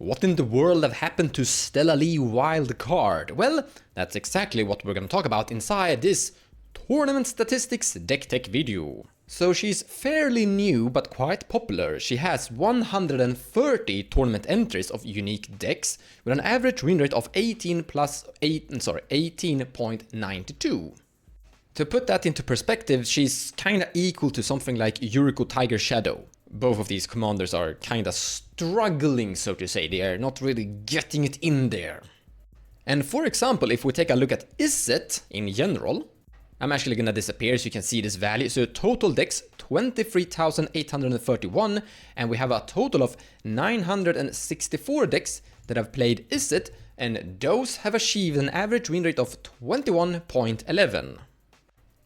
What in the world have happened to Stella Lee Wild card? Well, that's exactly what we're gonna talk about inside this Tournament Statistics Deck Tech video. So she's fairly new but quite popular. She has 130 tournament entries of unique decks with an average win rate of 18.92. To put that into perspective, she's kinda equal to something like Yuriko Tiger Shadow. Both of these commanders are kinda struggling, so to say. They are not really getting it in there. And for example, if we take a look at Iset in general, I'm actually gonna disappear so you can see this value. So total decks 23,831, and we have a total of 964 decks that have played Iset, and those have achieved an average win rate of 21.11.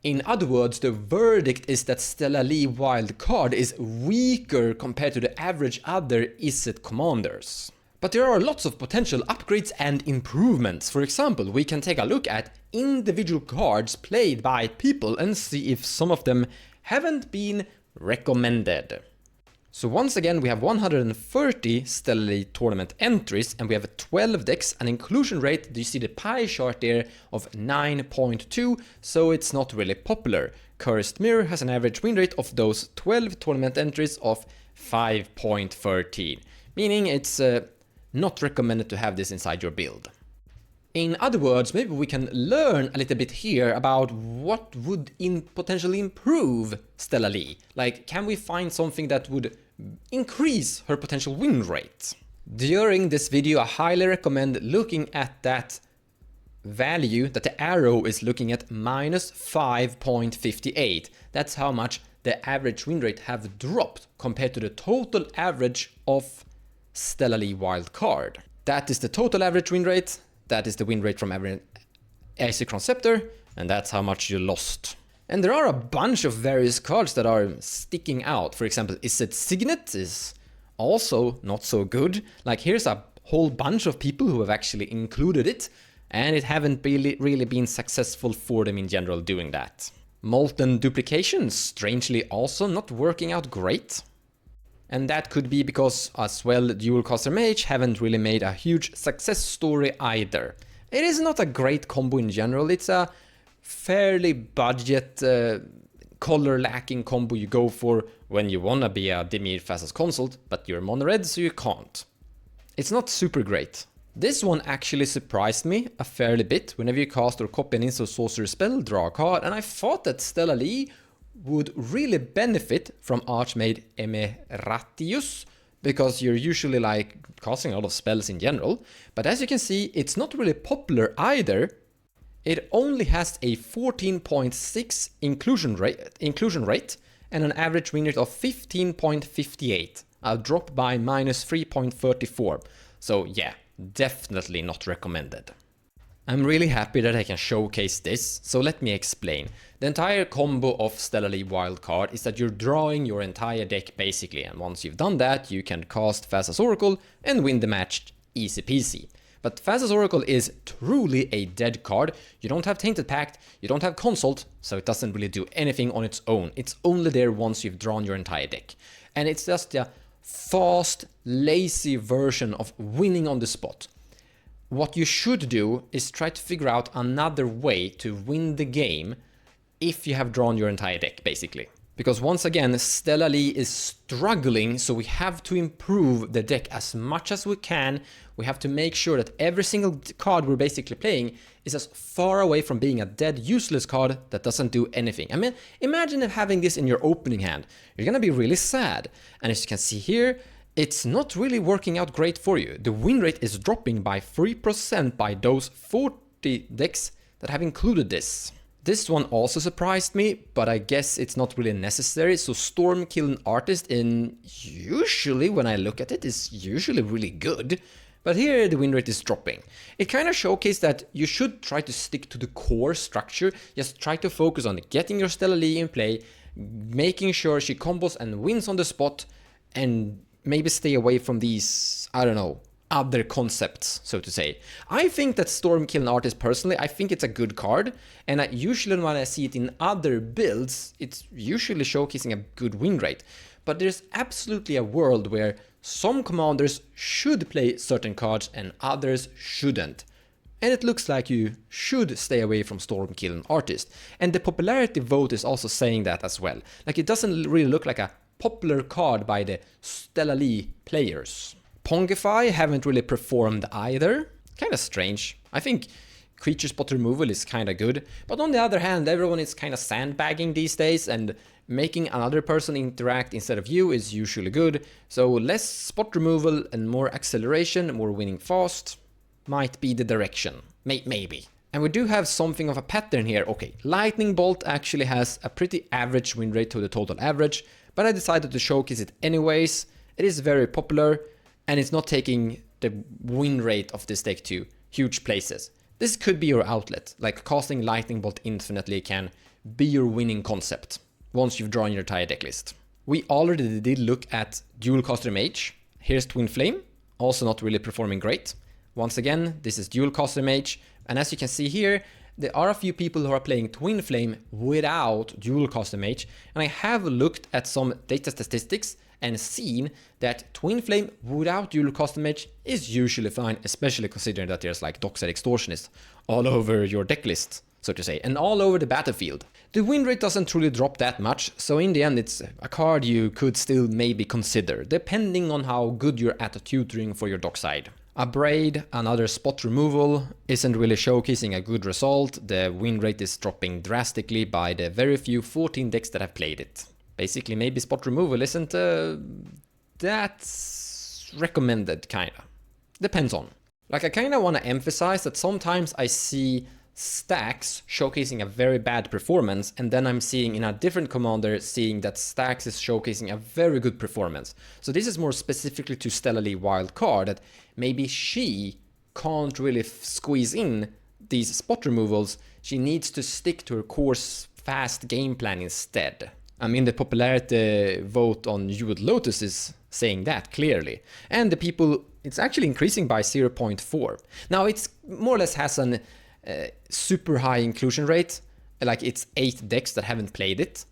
In other words, the verdict is that Stella Lee Wild card is weaker compared to the average other Iset commanders. But there are lots of potential upgrades and improvements. For example, we can take a look at individual cards played by people and see if some of them haven't been recommended. So once again, we have 130 Stella Lee tournament entries and we have 12 decks, an inclusion rate, do you see the pie chart there, of 9.2, so it's not really popular. Cursed Mirror has an average win rate of those 12 tournament entries of 5.13, meaning it's not recommended to have this inside your build. In other words, maybe we can learn a little bit here about what would potentially improve Stella Lee. Like, can we find something that would increase her potential win rate? During this video, I highly recommend looking at that value that the arrow is looking at, minus 5.58. That's how much the average win rate have dropped compared to the total average of Stella Lee Wild card. That is the total average win rate. That is the win rate from every Isochron Scepter, and that's how much you lost. And there are a bunch of various cards that are sticking out. For example, Iset Signet is also not so good. Like, here's a whole bunch of people who have actually included it, and it haven't really been successful for them in general doing that. Molten Duplication, strangely also not working out great. And that could be because, as well, Dual Caster Mage haven't really made a huge success story either. It is not a great combo in general. It's a fairly budget, color-lacking combo you go for when you wanna be a Dimir Thassa's Consult, but you're mono-red, so you can't. It's not super great. This one actually surprised me a fairly bit. Whenever you cast or copy an instant sorcery spell, draw a card, and I thought that Stella Lee would really benefit from Archmage Emeratius, because you're usually like casting a lot of spells in general. But as you can see, it's not really popular either. It only has a 14.6 inclusion rate and an average win rate of 15.58, a drop by minus 3.34. So yeah, definitely not recommended. I'm really happy that I can showcase this, so let me explain. The entire combo of Stella Lee Wild card is that you're drawing your entire deck basically, and once you've done that, you can cast Thassa's Oracle and win the match easy peasy. But Thassa's Oracle is truly a dead card. You don't have Tainted Pact, you don't have Consult, so it doesn't really do anything on its own. It's only there once you've drawn your entire deck. And it's just a fast, lazy version of winning on the spot. What you should do is try to figure out another way to win the game if you have drawn your entire deck, basically. Because once again, Stella Lee is struggling, so we have to improve the deck as much as we can. We have to make sure that every single card we're basically playing is as far away from being a dead, useless card that doesn't do anything. I mean, imagine having this in your opening hand. You're gonna be really sad. And as you can see here, it's not really working out great for you. The win rate is dropping by 3% by those 40 decks that have included this. This one also surprised me, but I guess it's not really necessary. So Stormkill an Artist, usually when I look at it, is usually really good. But here the win rate is dropping. It kind of showcased that you should try to stick to the core structure. Just try to focus on getting your Stella Lee in play, making sure she combos and wins on the spot, and maybe stay away from these, I don't know, other concepts, so to say. I think that Stormkill an Artist, personally, I think it's a good card, and usually when I see it in other builds, it's usually showcasing a good win rate. But there's absolutely a world where some commanders should play certain cards and others shouldn't. And it looks like you should stay away from Stormkill and Artist. And the popularity vote is also saying that as well. Like, it doesn't really look like a popular card by the Stella Lee players. Pongify haven't really performed either. Kinda strange. I think creature spot removal is kinda good, but on the other hand, everyone is kinda sandbagging these days, and making another person interact instead of you is usually good. So less spot removal and more acceleration, more winning fast might be the direction. Maybe. And we do have something of a pattern here. Okay, Lightning Bolt actually has a pretty average win rate to the total average, but I decided to showcase it anyways. It is very popular, and it's not taking the win rate of this deck to huge places. This could be your outlet, like casting Lightning Bolt infinitely can be your winning concept once you've drawn your entire deck list. We already did look at Dualcaster Mage. Here's Twin Flame, also not really performing great. Once again, this is Dualcaster Mage, and as you can see here, there are a few people who are playing Twin Flame without Dualcaster Mage, and I have looked at some data statistics and seen that Twin Flame without Dualcaster Mage is usually fine, especially considering that there's like Dockside Extortionist all over your deck list, so to say, and all over the battlefield. The win rate doesn't truly drop that much, so in the end it's a card you could still maybe consider, depending on how good you're at tutoring for your Dockside. Abrade, another spot removal, isn't really showcasing a good result. The win rate is dropping drastically by the very few 14 decks that have played it. Basically, maybe spot removal isn't that recommended, kinda. Depends on. Like, I kinda wanna emphasize that sometimes I see Stacks showcasing a very bad performance, and then I'm seeing in a different commander seeing that Stacks is showcasing a very good performance. So this is more specifically to Stella Lee Wild card, that maybe she can't really squeeze in these spot removals. She needs to stick to her course fast game plan instead. I mean, the popularity vote on Jeweled Lotus is saying that clearly. And the people, it's actually increasing by 0.4. Now, it's more or less has an super high inclusion rate, like it's 8 decks that haven't played it.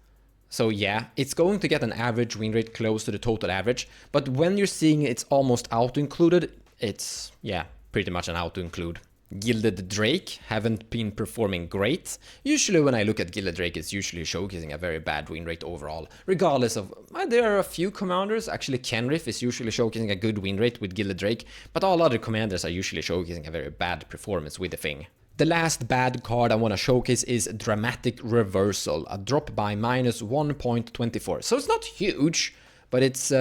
So yeah, it's going to get an average win rate close to the total average, but when you're seeing it's almost auto-included, it's, yeah, pretty much an auto-include. Gilded Drake haven't been performing great. Usually when I look at Gilded Drake, it's usually showcasing a very bad win rate overall, regardless of, there are a few commanders, actually Kenrith is usually showcasing a good win rate with Gilded Drake, but all other commanders are usually showcasing a very bad performance with the thing. The last bad card I want to showcase is Dramatic Reversal, a drop by minus 1.24. So it's not huge, but it's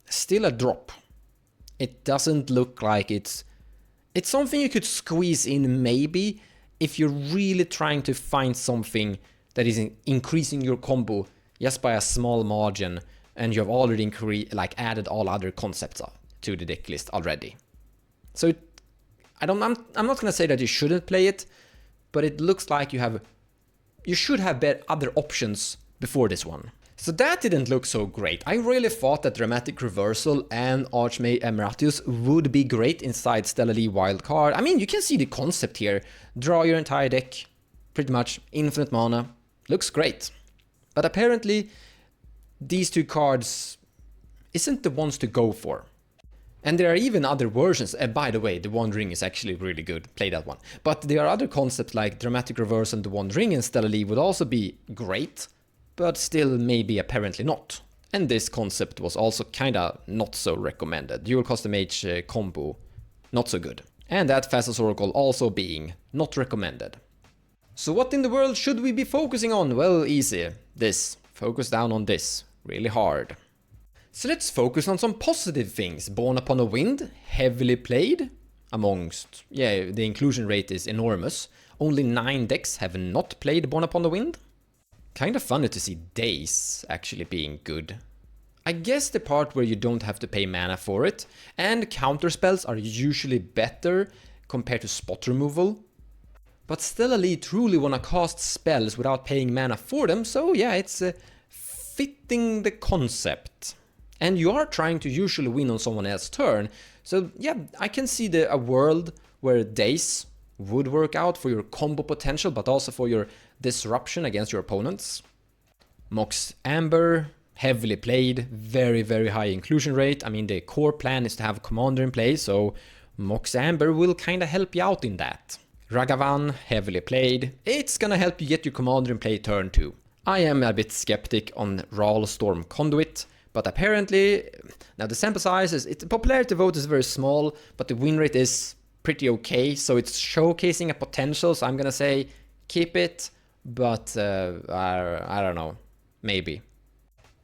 still a drop. It doesn't look like it's something you could squeeze in maybe if you're really trying to find something that is increasing your combo just by a small margin, and you have already added all other concepts to the deck list already. So I'm not gonna say that you shouldn't play it, but it looks like you should have other options before this one. So that didn't look so great. I really thought that Dramatic Reversal and Archmage Emeratius would be great inside Stella Lee Wild card. I mean, you can see the concept here. Draw your entire deck, pretty much infinite mana. Looks great. But apparently, these two cards isn't the ones to go for. And there are even other versions, and by the way, the One Ring is actually really good, play that one. But there are other concepts like Dramatic Reversal and the One Ring and Stella Lee would also be great, but still maybe apparently not. And this concept was also kinda not so recommended. Dualcaster Mage combo, not so good. And that Thassa's Oracle also being not recommended. So what in the world should we be focusing on? Well, easy. This. Focus down on this. Really hard. So let's focus on some positive things. Born Upon a Wind, heavily played amongst, the inclusion rate is enormous. Only 9 decks have not played Born Upon the Wind. Kind of funny to see Days actually being good. I guess the part where you don't have to pay mana for it, and counter spells are usually better compared to spot removal. But Stella Lee truly wanna cast spells without paying mana for them, so yeah, it's fitting the concept. And you are trying to usually win on someone else's turn, so yeah, I can see a world where Days would work out for your combo potential, but also for your disruption against your opponents. Mox Amber, Heavily played, very, very high inclusion rate. I mean, the core plan is to have Commander in play, so Mox Amber will kinda help you out in that. Ragavan, heavily played. It's gonna help you get your Commander in play turn 2. I am a bit skeptic on Ral Storm Conduit, but apparently, now the sample size is, the popularity vote is very small, but the win rate is pretty okay, so it's showcasing a potential, so I'm gonna say keep it, but I don't know, maybe.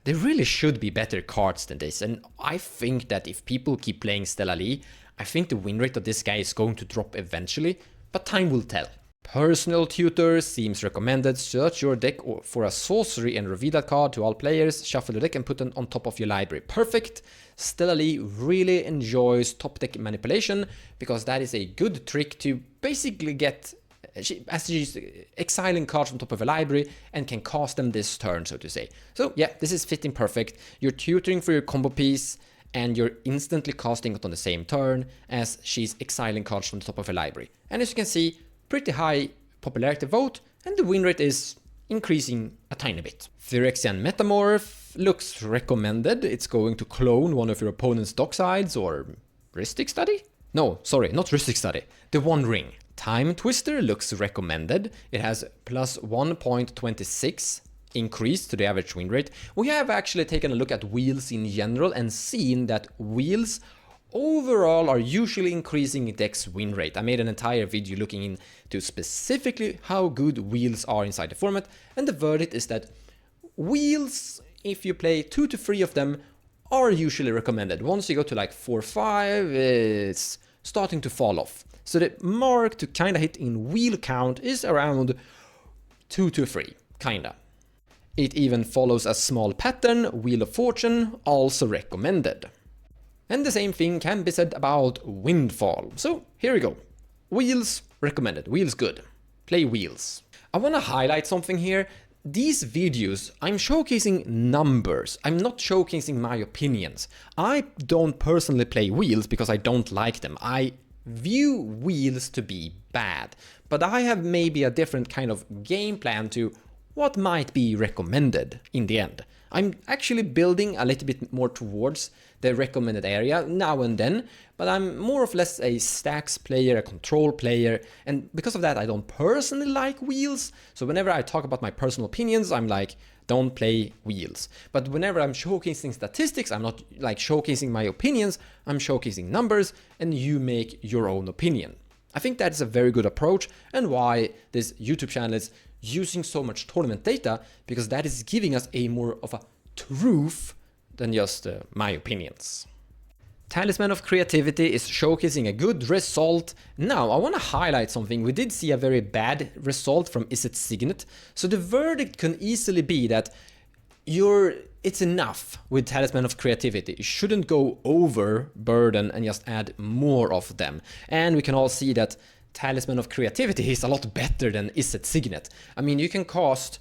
There really should be better cards than this, and I think that if people keep playing Stella Lee, I think the win rate of this guy is going to drop eventually, but time will tell. Personal tutor seems recommended. Search your deck for a sorcery and reveal that card to all players, shuffle the deck and put it on top of your library. Perfect! Stella Lee really enjoys top deck manipulation, because that is a good trick to basically get, as she's exiling cards from top of a library and can cast them this turn, so to say. So yeah, this is fitting perfect. You're tutoring for your combo piece, and you're instantly casting it on the same turn as she's exiling cards from the top of a library. And as you can see, pretty high popularity vote, and the win rate is increasing a tiny bit. Phyrexian Metamorph looks recommended. It's going to clone one of your opponent's docksides or Rhystic Study? No, sorry, not Rhystic Study. The One Ring. Time Twister looks recommended. It has plus 1.26 increase to the average win rate. We have actually taken a look at wheels in general and seen that wheels overall are usually increasing deck's win rate. I made an entire video looking into specifically how good wheels are inside the format, and the verdict is that wheels, if you play 2 to 3 of them, are usually recommended. Once you go to like 4 or 5, it's starting to fall off. So the mark to kinda hit in wheel count is around 2 to 3, kinda. It even follows a small pattern, Wheel of Fortune, also recommended. And the same thing can be said about Windfall. So here we go. Wheels recommended, wheels good. Play wheels. I wanna highlight something here. These videos, I'm showcasing numbers. I'm not showcasing my opinions. I don't personally play wheels because I don't like them. I view wheels to be bad, but I have maybe a different kind of game plan to what might be recommended in the end. I'm actually building a little bit more towards the recommended area now and then, but I'm more or less a stacks player, a control player, and because of that I don't personally like wheels, so whenever I talk about my personal opinions, I'm like, don't play wheels. But whenever I'm showcasing statistics, I'm not like showcasing my opinions, I'm showcasing numbers, and you make your own opinion. I think that's a very good approach, and why this YouTube channel is using so much tournament data, because that is giving us a more of a truth than just my opinions. Talisman of Creativity is showcasing a good result. Now, I want to highlight something. We did see a very bad result from Is It Signet, so the verdict can easily be that it's enough with Talisman of Creativity. You shouldn't go over burden and just add more of them. And we can all see that Talisman of Creativity is a lot better than Is It Signet. I mean, you can cast,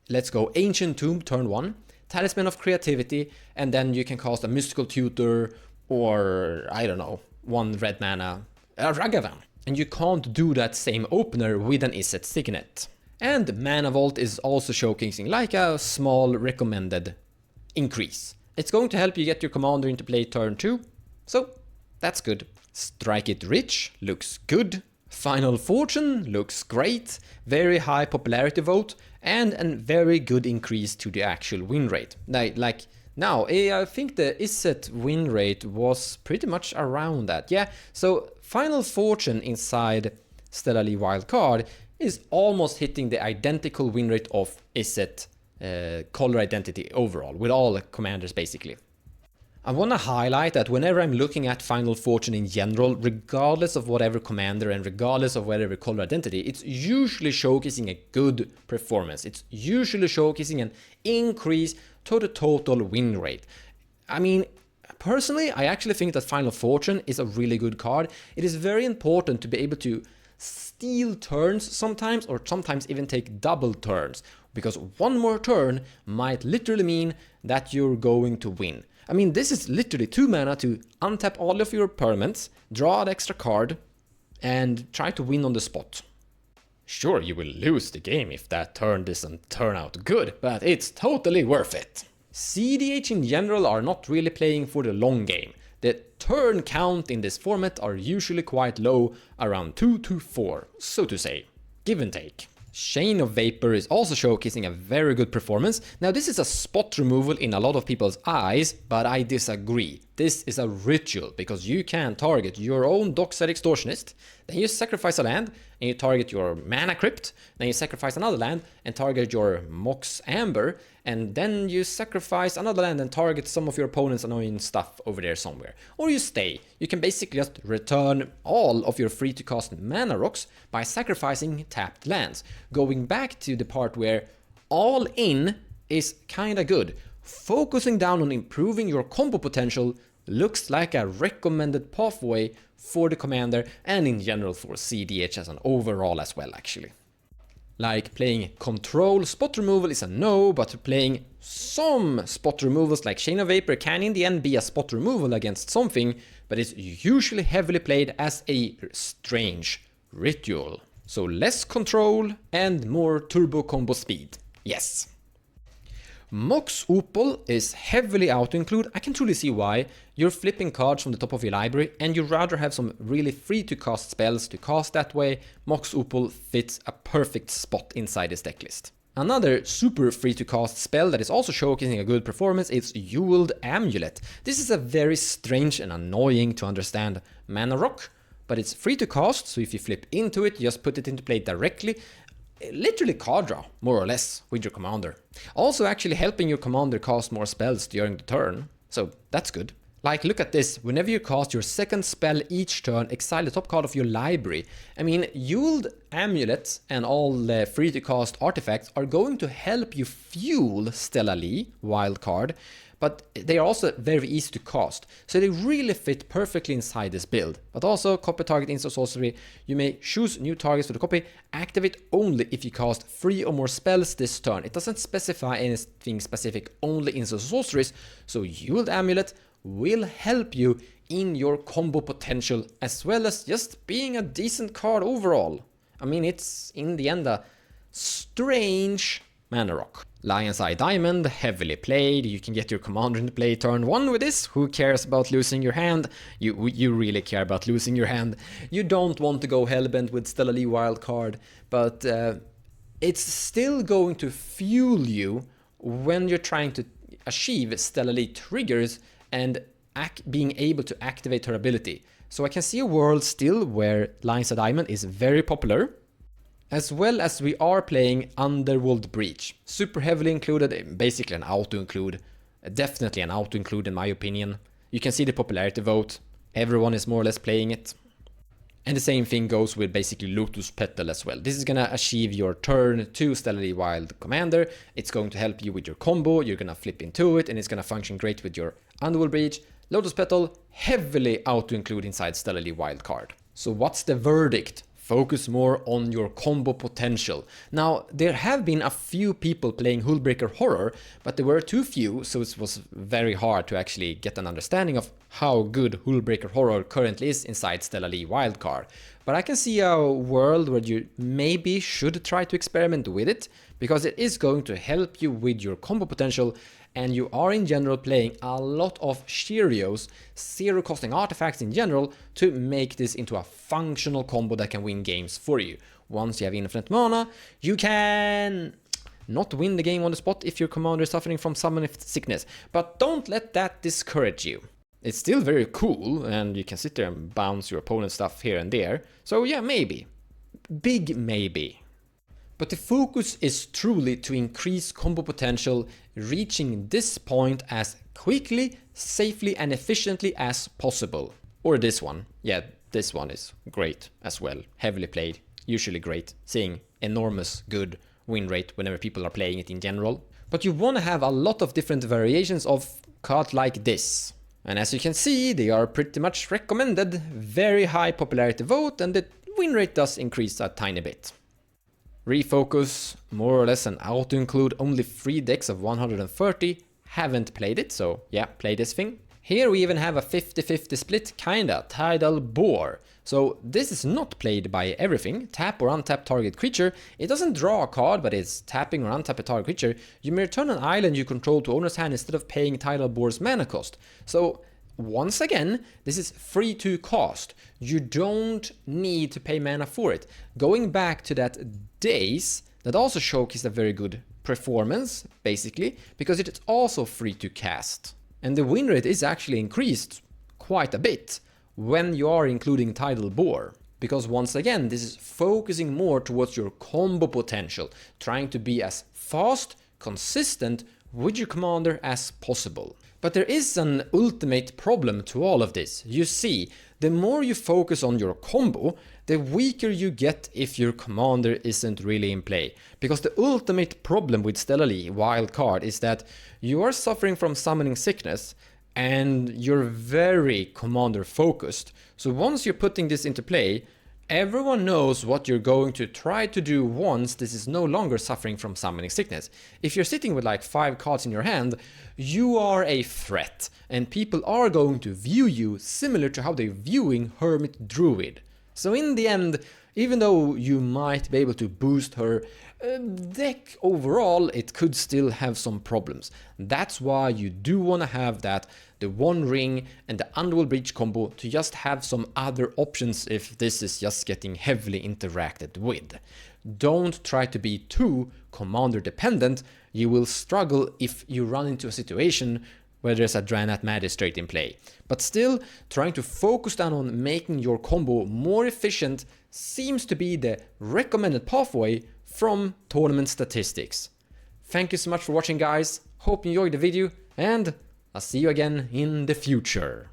let's go, Ancient Tomb turn 1, Talisman of Creativity, and then you can cast a Mystical Tutor, or, I don't know, 1 red mana, a Ragavan. And you can't do that same opener with an Is It Signet. And Mana Vault is also showcasing like a small recommended increase. It's going to help you get your commander into play turn 2, so that's good. Strike It Rich looks good. Final Fortune looks great, very high popularity vote, and a very good increase to the actual win rate. Now, I think the Iset win rate was pretty much around that. Yeah, so Final Fortune inside Stella Lee Wild card is almost hitting the identical win rate of Iset color identity overall, with all commanders basically. I want to highlight that whenever I'm looking at Final Fortune in general, regardless of whatever commander and regardless of whatever color identity, it's usually showcasing a good performance. It's usually showcasing an increase to the total win rate. I mean, personally, I actually think that Final Fortune is a really good card. It is very important to be able to steal turns sometimes, or sometimes even take double turns, because one more turn might literally mean that you're going to win. I mean, this is literally 2 mana to untap all of your permanents, draw an extra card, and try to win on the spot. Sure, you will lose the game if that turn doesn't turn out good, but it's totally worth it. cEDH in general are not really playing for the long game. The turn count in this format are usually quite low, around 2 to 4, so to say, give and take. Chain of Vapor is also showcasing a very good performance. Now this is a spot removal in a lot of people's eyes, but I disagree. This is a ritual because you can target your own Dockside Extortionist, then you sacrifice a land and you target your Mana Crypt, then you sacrifice another land and target your Mox Amber, and then you sacrifice another land and target some of your opponent's annoying stuff over there somewhere. Or you stay. You can basically just return all of your free to cast mana rocks by sacrificing tapped lands. Going back to the part where all in is kinda good. Focusing down on improving your combo potential looks like a recommended pathway for the commander and in general for cEDH as an overall as well actually. Like playing control spot removal is a no, but playing some spot removals like Chain of Vapor can in the end be a spot removal against something, but it's usually heavily played as a strange ritual. So less control and more turbo combo speed. Yes. Mox Opal is heavily auto-include. I can truly see why. You're flipping cards from the top of your library and you'd rather have some really free to cast spells to cast that way. Mox Opal fits a perfect spot inside this deck list. Another super free to cast spell that is also showcasing a good performance is Jeweled Amulet. This is a very strange and annoying to understand mana rock, but it's free to cast, so if you flip into it, you just put it into play directly. Literally card draw, more or less, with your commander. Also actually helping your commander cast more spells during the turn, so that's good. Like, look at this, whenever you cast your second spell each turn, exile the top card of your library. I mean, Jeweled Amulets and all the free to cast artifacts are going to help you fuel Stella Lee Wild card, but they are also very easy to cast, so they really fit perfectly inside this build. But also, copy target instant sorcery, you may choose new targets for the copy, activate only if you cast 3 or more spells this turn. It doesn't specify anything specific, only instant sorceries, so Jeweled Amulet will help you in your combo potential as well as just being a decent card overall. I mean, it's in the end a strange mana rock. Lion's Eye Diamond, heavily played. You can get your commander into play turn 1 with this. Who cares about losing your hand? You really care about losing your hand. You don't want to go hellbent with Stella Lee Wild card, but it's still going to fuel you when you're trying to achieve Stella Lee triggers and being able to activate her ability. So I can see a world still where Lion's Eye Diamond is very popular, as well as we are playing Underworld Breach. Super heavily included, basically an auto-include. Definitely an auto-include in my opinion. You can see the popularity vote. Everyone is more or less playing it. And the same thing goes with basically Lotus Petal as well. This is gonna achieve your turn 2 Stella Lee Wild commander. It's going to help you with your combo. You're gonna flip into it and it's gonna function great with your Underworld Breach. Lotus Petal, heavily auto-include inside Stella Lee Wild card. So what's the verdict? Focus more on your combo potential. Now, there have been a few people playing Hullbreaker Horror, but there were too few, so it was very hard to actually get an understanding of how good Hullbreaker Horror currently is inside Stella Lee Wildcard. But I can see a world where you maybe should try to experiment with it, because it is going to help you with your combo potential, and you are in general playing a lot of Cheerios, zero costing artifacts in general, to make this into a functional combo that can win games for you. Once you have infinite mana, you can not win the game on the spot if your commander is suffering from summon sickness, but don't let that discourage you. It's still very cool, and you can sit there and bounce your opponent's stuff here and there, so yeah, maybe. Big maybe. But the focus is truly to increase combo potential, reaching this point as quickly, safely and efficiently as possible. Or this one. Yeah, this one is great as well. Heavily played, usually great, seeing enormous good win rate whenever people are playing it in general. But you want to have a lot of different variations of card like this. And as you can see, they are pretty much recommended, very high popularity vote, and the win rate does increase a tiny bit. Refocus, more or less an auto-include, only 3 decks of 130, haven't played it, so yeah, play this thing. Here we even have a 50-50 split, kinda, Tidal Boar. So this is not played by everything. Tap or untap target creature. It doesn't draw a card, but it's tapping or untap a target creature. You may return an island you control to owner's hand instead of paying Tidal Boar's mana cost. So once again, this is free to cast. You don't need to pay mana for it. Going back to that Days, that also showcased a very good performance, basically, because it is also free to cast. And the win rate is actually increased quite a bit when you are including Tidal Boar. Because once again, this is focusing more towards your combo potential, trying to be as fast, consistent with your commander as possible. But there is an ultimate problem to all of this. You see, the more you focus on your combo, the weaker you get if your commander isn't really in play. Because the ultimate problem with Stella Lee Wild card is that you are suffering from summoning sickness and you're very commander focused. So once you're putting this into play, everyone knows what you're going to try to do once this is no longer suffering from summoning sickness. If you're sitting with like 5 cards in your hand, you are a threat, and people are going to view you similar to how they're viewing Hermit Druid. So in the end, even though you might be able to boost her deck overall, it could still have some problems. That's why you do want to have the One Ring and the Underworld Breach combo to just have some other options if this is just getting heavily interacted with. Don't try to be too commander dependent. You will struggle if you run into a situation where there's a Draenei Magistrate in play. But still, trying to focus down on making your combo more efficient seems to be the recommended pathway from tournament statistics. Thank you so much for watching, guys. Hope you enjoyed the video, and I'll see you again in the future.